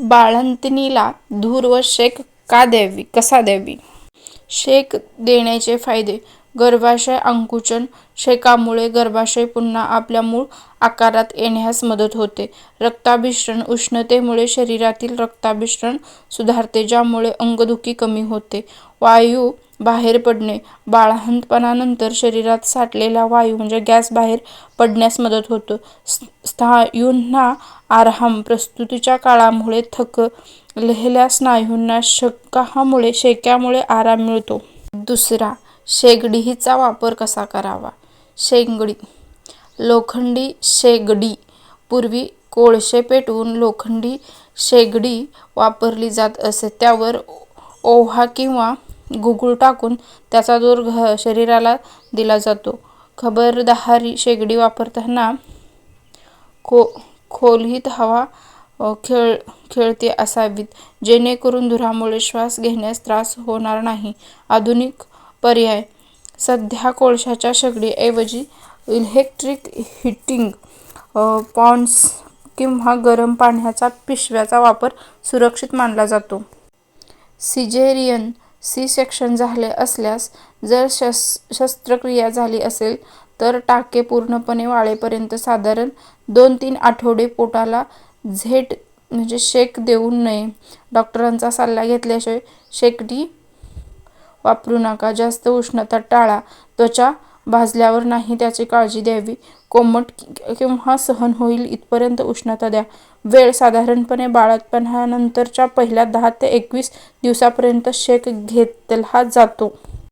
बाळंतिणीला धूर व शेक कसा द्यावी? शेक देण्याचे फायदे: गर्भाशय आकुंचन: शेकामुळे गर्भाशय पुन्हा आपल्या मूळ आकारात येण्यास मदत होते. रक्ताभिसरण: उष्णतेमुळे शरीरातील रक्ताभिसरण सुधारते, ज्यामुळे अंगदुखी कमी होते. वायू बाहेर पडणे: बाळंतपणानंतर शरीरात साठलेला वायू गॅस बाहेर पडण्यास मदत होते. स्नायूंना आराम: प्रसूतीच्या काळामुळे थकलेल्या स्नायूंना शेक्यामुळे आराम मिळतो. दुसरा, शेगडीचा वापर कसा करावा? शेगडी: लोखंडी शेगडी: पूर्वी कोळसे पेटवून लोखंडी शेगडी वापरली जात असे. त्यावर ओवा किंवा गूळ टाकून त्याचा धूर शरीराला दिला जातो. खबरदारी: शेगडी वापरताना खोलीत हवा खेळती असावी, जेणेकरून धुरामुळे श्वास घेण्यास त्रास होणार नाही. आधुनिक पर्याय: सध्या कोळशाच्या शेगडीऐवजी इलेक्ट्रिक हीटिंग पॉट्स किंवा गरम पाण्याच्या पिशव्यांचा वापर सुरक्षित मानला जातो. सिझेरियन सी-सेक्शन झाले असल्यास: जर शस्त्रक्रिया झाली असेल तर टाके पूर्णपणे वाळेपर्यंत साधारण 2-3 आठवडे पोटाला शेक देऊ नये. डॉक्टरांचा सल्ला घेतल्याशिवाय शेगडी वापरू नका. जास्त उष्णता टाळा: त्वचा भाजल्यावर नाही याची काळजी घ्यावी. कोमट किंवा सहन होईल इथपर्यंत उष्णता द्या. वेळ: साधारणपणे बाळंतपणानंतरच्या पहिल्या 10 ते 21 दिवसांपर्यंत शेक घेतला जातो.